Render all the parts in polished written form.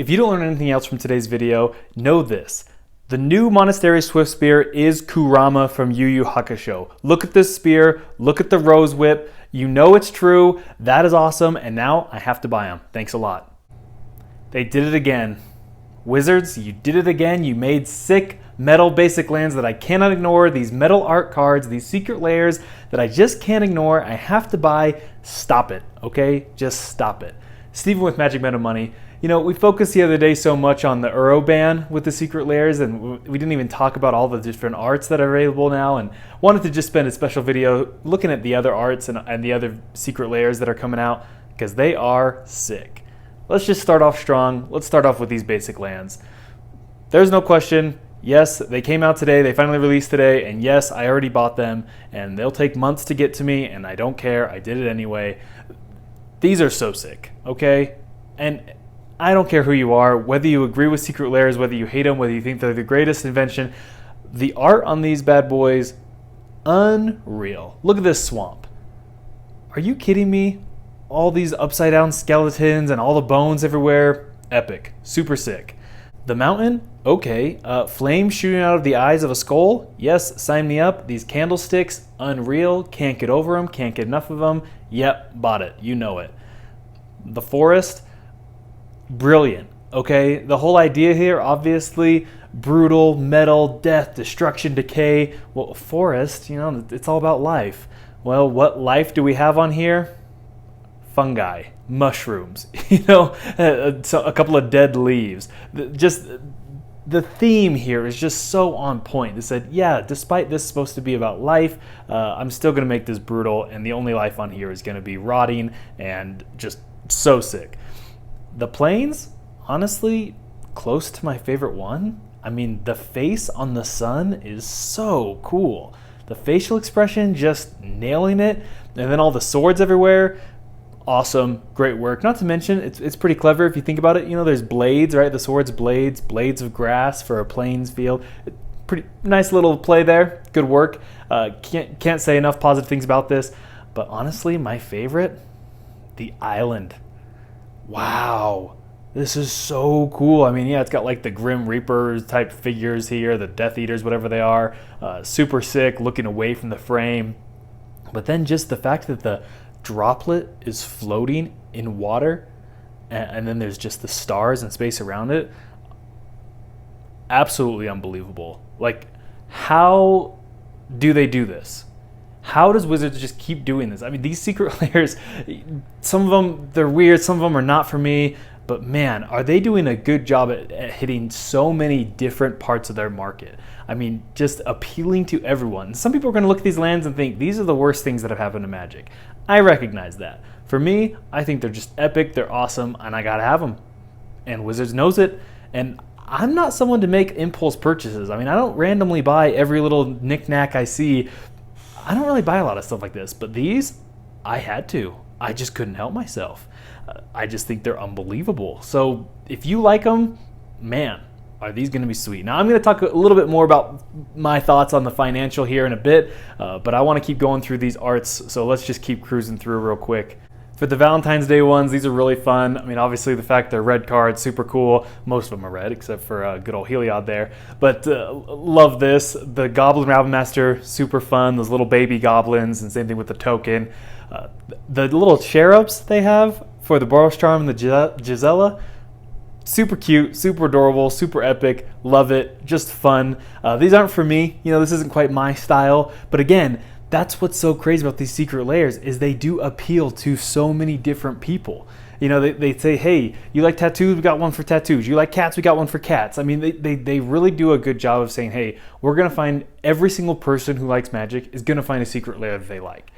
If you don't learn anything else from today's video, know this. The new Monastery Swift Spear is Kurama from Yu Yu Hakusho. Look at this spear, look at the rose whip. You know it's true, that is awesome, and now I have to buy them. Thanks a lot. They did it again. Wizards, you did it again. You made sick metal basic lands that I cannot ignore. These metal art cards, these secret layers that I just can't ignore. I have to buy. Stop it, okay? Just stop it. Steven with Magic Meta Money. You know, we focused the other day so much on the Uro ban with the secret layers, and we didn't even talk about all the different arts that are available now, and wanted to just spend a special video looking at the other arts and the other secret layers that are coming out, because they are sick. Let's just start off strong. Let's start off with these basic lands. There's no question. Yes, they came out today. They finally released today, and yes, I already bought them, and they'll take months to get to me, and I don't care. I did it anyway. These are so sick, okay? And I don't care who you are, whether you agree with secret layers, whether you hate them, whether you think they're the greatest invention. The art on these bad boys, unreal. Look at this swamp. Are you kidding me? All these upside down skeletons and all the bones everywhere. Epic. Super sick. The mountain? Okay. Flames shooting out of the eyes of a skull? Yes, sign me up. These candlesticks? Unreal. Can't get over them. Can't get enough of them. Yep, bought it. You know it. The forest? Brilliant. Okay. The whole idea here, obviously, brutal, metal, death, destruction, decay. Well, forest, you know, it's all about life. Well, what life do we have on here? Fungi, mushrooms, you know, a couple of dead leaves. Just the theme here is just so on point. They said, yeah, despite this supposed to be about life, I'm still going to make this brutal, and the only life on here is going to be rotting and just so sick. The plains, honestly, close to my favorite one. I mean, the face on the sun is so cool. The facial expression, just nailing it, and then all the swords everywhere. Awesome, great work. Not to mention, it's pretty clever if you think about it. You know, there's blades, right? The sword's blades of grass for a plains field. Pretty nice little play there. Good work. Can't say enough positive things about this. But honestly, my favorite, the island. Wow, this is so cool. I mean, yeah, it's got like the Grim Reapers type figures here, the Death Eaters, whatever they are. Super sick, looking away from the frame. But then just the fact that the droplet is floating in water, and then there's just the stars and space around it. Absolutely unbelievable. Like, how do they do this? How does Wizards just keep doing this? I mean, these secret layers, some of them, they're weird, some of them are not for me, but man, are they doing a good job at hitting so many different parts of their market. I mean, just appealing to everyone. Some people are going to look at these lands and think, these are the worst things that have happened to Magic. I recognize that. For me, I think they're just epic, they're awesome, and I gotta have them. And Wizards knows it, and I'm not someone to make impulse purchases. I mean, I don't randomly buy every little knick-knack I see. I don't really buy a lot of stuff like this, but these, I had to. I just couldn't help myself. I just think they're unbelievable. So if you like them, man, are these going to be sweet. Now I'm going to talk a little bit more about my thoughts on the financial here in a bit, but I want to keep going through these arts, so let's just keep cruising through real quick. For the Valentine's Day ones, these are really fun. I mean, obviously the fact they're red cards, super cool. Most of them are red, except for good old Heliod there. But love this. The Goblin Rabbitmaster, super fun. Those little baby goblins, and same thing with the token. The little cherubs they have for the Boros Charm and the Gisela, super cute, super adorable, super epic. Love it. Just fun. These aren't for me. You know, this isn't quite my style. But again, that's what's so crazy about these secret layers is they do appeal to so many different people. You know, they say, hey, you like tattoos? We got one for tattoos. You like cats? We got one for cats. I mean, they really do a good job of saying, hey, we're going to find every single person who likes Magic is going to find a secret layer that they like.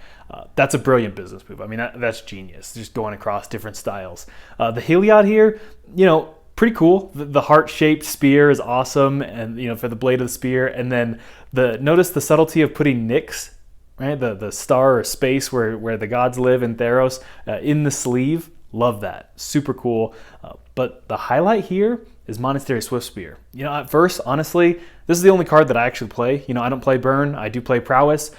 That's a brilliant business move. I mean, that's genius, just going across different styles. The Heliod here, you know, pretty cool. The heart-shaped spear is awesome, and, you know, for the blade of the spear. And then notice the subtlety of putting Nyx, right? The star or space where the gods live in Theros, in the sleeve. Love that. Super cool. But the highlight here is Monastery Swift Spear. You know, at first, honestly, this is the only card that I actually play. You know, I don't play Burn. I do play Prowess,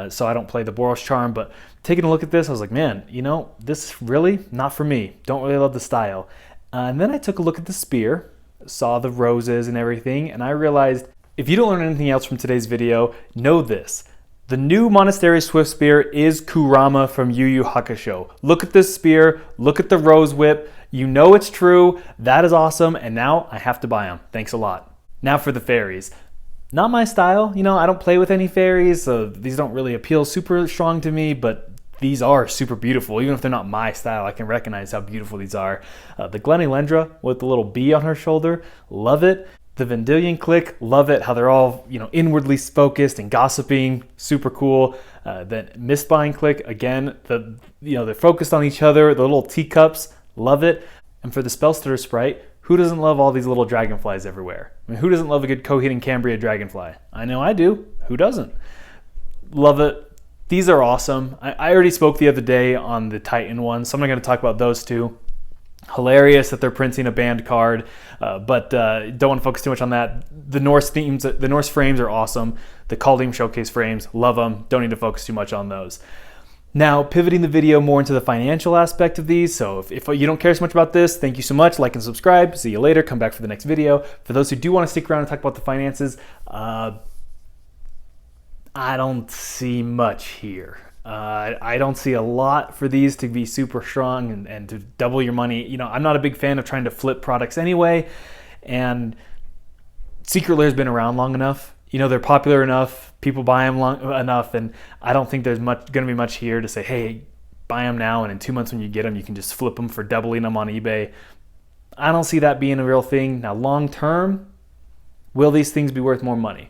so I don't play the Boros Charm. But taking a look at this, I was like, man, you know, this is really not for me. Don't really love the style. And then I took a look at the spear, saw the roses and everything, and I realized if you don't learn anything else from today's video, know this. The new Monastery Swift Spear is Kurama from Yu Yu Hakusho. Look at this spear, look at the rose whip. You know it's true, that is awesome, and now I have to buy them. Thanks a lot. Now for the fairies. Not my style, I don't play with any fairies, so these don't really appeal super strong to me, but these are super beautiful. Even if they're not my style, I can recognize how beautiful these are. The Glenelendra with the little bee on her shoulder, love it. The Vendilion Clique, love it, how they're all inwardly focused and gossiping, super cool. The Mistbind Clique, again, they're focused on each other, the little teacups, love it. And for the Spellstutter Sprite, who doesn't love all these little dragonflies everywhere? I mean, who doesn't love a good Coheed Cambria dragonfly? I know I do. Who doesn't? Love it. These are awesome. I already spoke the other day on the Titan one, so I'm not going to talk about those two. Hilarious that they're printing a banned card, but don't want to focus too much on that. The Norse themes, the Norse frames are awesome. The Kaldheim Showcase frames, love them. Don't need to focus too much on those. Now, pivoting the video more into the financial aspect of these. So if you don't care so much about this, thank you so much. Like and subscribe. See you later. Come back for the next video. For those who do want to stick around and talk about the finances, I don't see much here. I don't see a lot for these to be super strong and to double your money. I'm not a big fan of trying to flip products anyway. And Secret Lair's been around long enough. They're popular enough. People buy them long enough. And I don't think there's going to be much here to say, hey, buy them now. And in 2 months when you get them, you can just flip them for doubling them on eBay. I don't see that being a real thing. Now, long term, will these things be worth more money?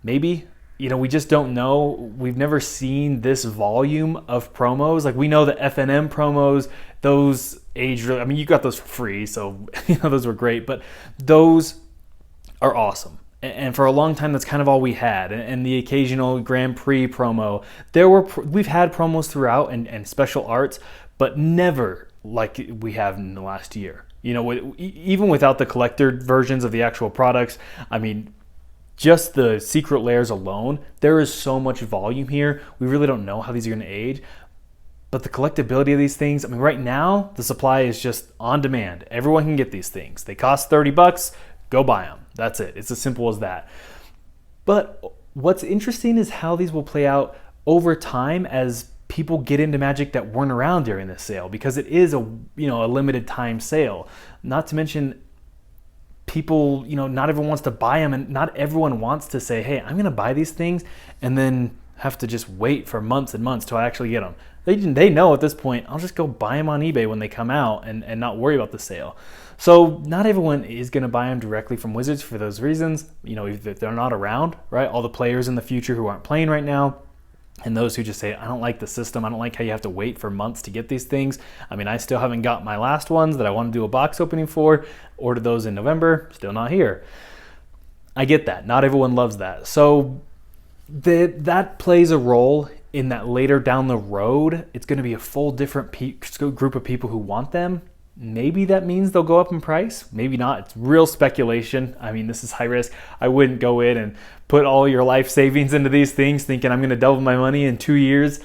Maybe. We just don't know. We've never seen this volume of promos. Like, we know the FNM promos, those age really, I mean, you got those for free, so those were great, but those are awesome. And for a long time, that's kind of all we had. And the occasional Grand Prix promo, we've had promos throughout and special arts, but never like we have in the last year. Even without the collector versions of the actual products, I mean, just the Secret Lairs alone, there is so much volume here. We really don't know how these are going to age. But the collectability of these things, I mean, right now, the supply is just on demand. Everyone can get these things. They cost $30. Go buy them. That's it. It's as simple as that. But what's interesting is how these will play out over time as people get into Magic that weren't around during this sale, because it is a limited time sale. Not to mention, people, not everyone wants to buy them, and not everyone wants to say, hey, I'm going to buy these things and then have to just wait for months and months till I actually get them. They know at this point, I'll just go buy them on eBay when they come out and not worry about the sale. So not everyone is going to buy them directly from Wizards for those reasons. If they're not around, right? All the players in the future who aren't playing right now, and those who just say, I don't like the system, I don't like how you have to wait for months to get these things. I mean, I still haven't got my last ones that I want to do a box opening for. Ordered those in November, still not here. I get that. Not everyone loves that. So that plays a role in that later down the road, it's going to be a full different group of people who want them. Maybe that means they'll go up in price. Maybe not. It's real speculation. I mean, this is high risk. I wouldn't go in and put all your life savings into these things thinking I'm going to double my money in 2 years.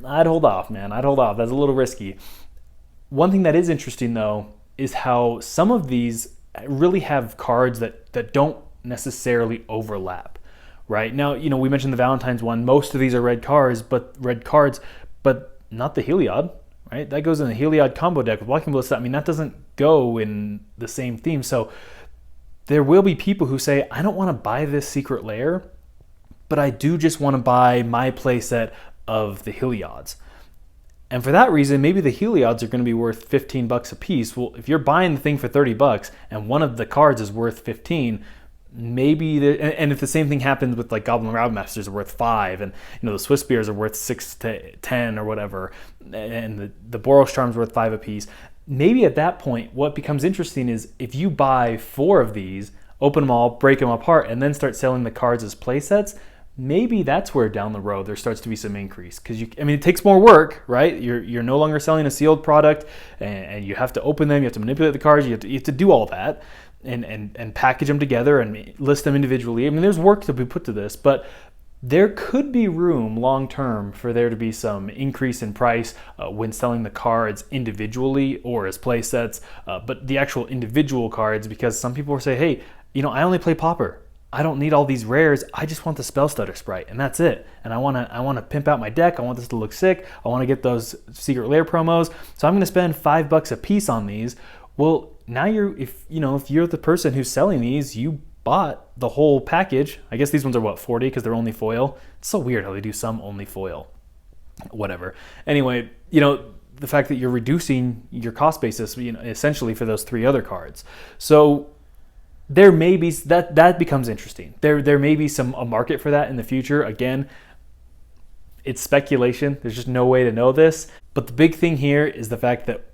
I'd hold off, man. I'd hold off. That's a little risky. One thing that is interesting, though, is how some of these really have cards that don't necessarily overlap, right? Now, we mentioned the Valentine's one. Most of these are red cards, but not the Heliod. Right, that goes in the Heliod combo deck with Walking Ballista. I mean, that doesn't go in the same theme. So there will be people who say, I don't want to buy this Secret Lair, but I do just want to buy my playset of the Heliods. And for that reason, maybe the Heliods are going to be worth $15 a piece. Well, if you're buying the thing for $30 and one of the cards is worth 15, maybe and if the same thing happens with like Goblin Roundmasters are worth $5, and the Swiss Spears are worth 6 to 10 or whatever, and the Boros Charms worth $5 a piece, maybe at that point what becomes interesting is if you buy 4 of these, open them all, break them apart, and then start selling the cards as play sets, maybe that's where down the road there starts to be some increase, because it takes more work, right? You're no longer selling a sealed product, and you have to open them, you have to manipulate the cards, you have to do all that. And package them together and list them individually. I mean, there's work to be put to this, but there could be room long term for there to be some increase in price when selling the cards individually or as play sets, but the actual individual cards, because some people will say, hey, I only play Pauper. I don't need all these rares. I just want the Spell Stutter Sprite, and that's it. And I want to pimp out my deck. I want this to look sick. I want to get those Secret Lair promos. So I'm going to spend $5 a piece on these. Well, now if you're the person who's selling these, you bought the whole package. I guess these ones are what, 40 because they're only foil. It's so weird how they do some only foil. Whatever. Anyway, the fact that you're reducing your cost basis, essentially for those 3 other cards. So there may be that becomes interesting. There may be a market for that in the future. Again, it's speculation. There's just no way to know this. But the big thing here is the fact that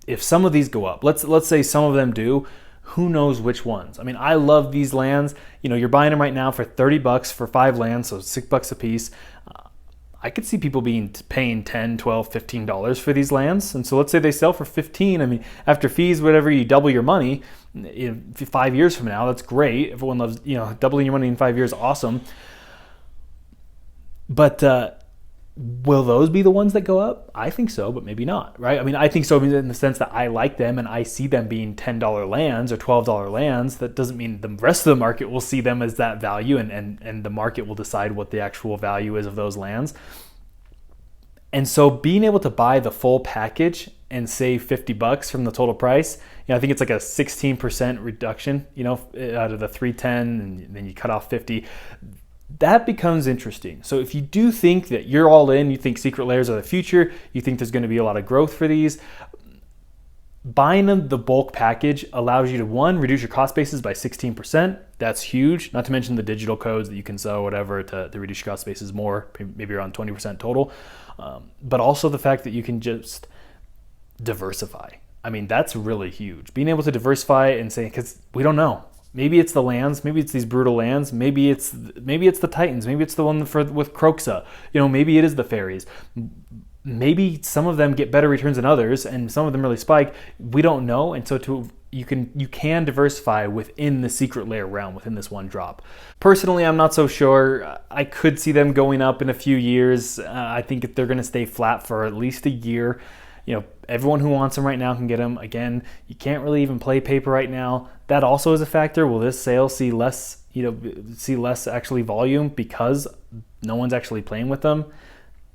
if some of these go up, let's say some of them do, who knows which ones? I mean, I love these lands. You're buying them right now for $30 for 5 lands, so $6 a piece. I could see people paying $10, $12, $15 for these lands. And so let's say they sell for $15. I mean, after fees, whatever, you double your money. 5 years from now, that's great. Everyone loves, doubling your money in 5 years, awesome. But will those be the ones that go up? I think so, but maybe not, right? I mean, I think so in the sense that I like them and I see them being $10 lands or $12 lands. That doesn't mean the rest of the market will see them as that value, and the market will decide what the actual value is of those lands. And so being able to buy the full package and save $50 from the total price, I think it's like a 16% reduction, out of the 310, and then you cut off 50. That becomes interesting. So if you do think that you're all in, you think Secret Lairs are the future, you think there's going to be a lot of growth for these, buying the bulk package allows you to, one, reduce your cost basis by 16%. That's huge. Not to mention the digital codes that you can sell, whatever, to reduce your cost basis more, maybe around 20% total. But also the fact that you can just diversify. I mean, that's really huge. Being able to diversify and say, because we don't know. Maybe it's the lands, maybe it's these brutal lands, maybe it's the Titans, maybe it's the one with Croxa, maybe it is the fairies. Maybe some of them get better returns than others, and some of them really spike. We don't know, and so you can diversify within the Secret Lair realm, within this one drop. Personally, I'm not so sure. I could see them going up in a few years. I think if they're going to stay flat for at least a year. Everyone who wants them right now can get them. Again, you can't really even play paper right now. That also is a factor. Will this sale see less actually volume because no one's actually playing with them?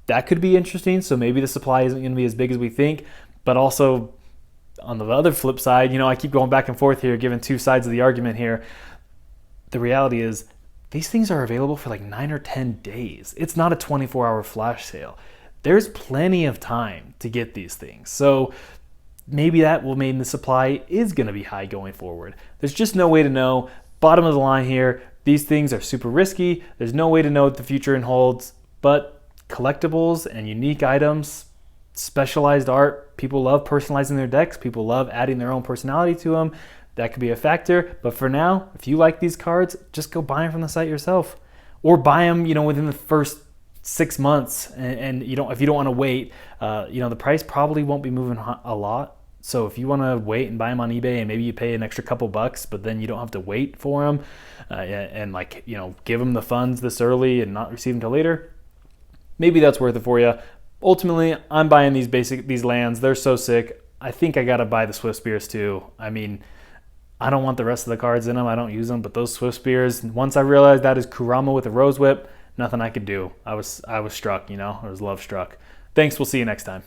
That could be interesting. So maybe the supply isn't going to be as big as we think. But also, on the other flip side, I keep going back and forth here, giving 2 sides of the argument here. The reality is, these things are available for like 9 or 10 days. It's not a 24-hour flash sale. There's plenty of time to get these things. So maybe that will mean the supply is going to be high going forward. There's just no way to know. Bottom of the line here, these things are super risky. There's no way to know what the future holds, but collectibles and unique items, specialized art, people love personalizing their decks. People love adding their own personality to them. That could be a factor. But for now, if you like these cards, just go buy them from the site yourself, or buy them, within the first 6 months, and if you don't want to wait, the price probably won't be moving a lot. So if you want to wait and buy them on eBay, and maybe you pay an extra couple bucks, but then you don't have to wait for them, and give them the funds this early and not receive them till later, maybe that's worth it for you. Ultimately, I'm buying these lands. They're so sick. I think I gotta buy the Swift Spears too. I mean, I don't want the rest of the cards in them. I don't use them, but those Swift Spears, once I realized that is Kurama with a Rose Whip, nothing I could do. I was struck, I was love struck. Thanks, we'll see you next time.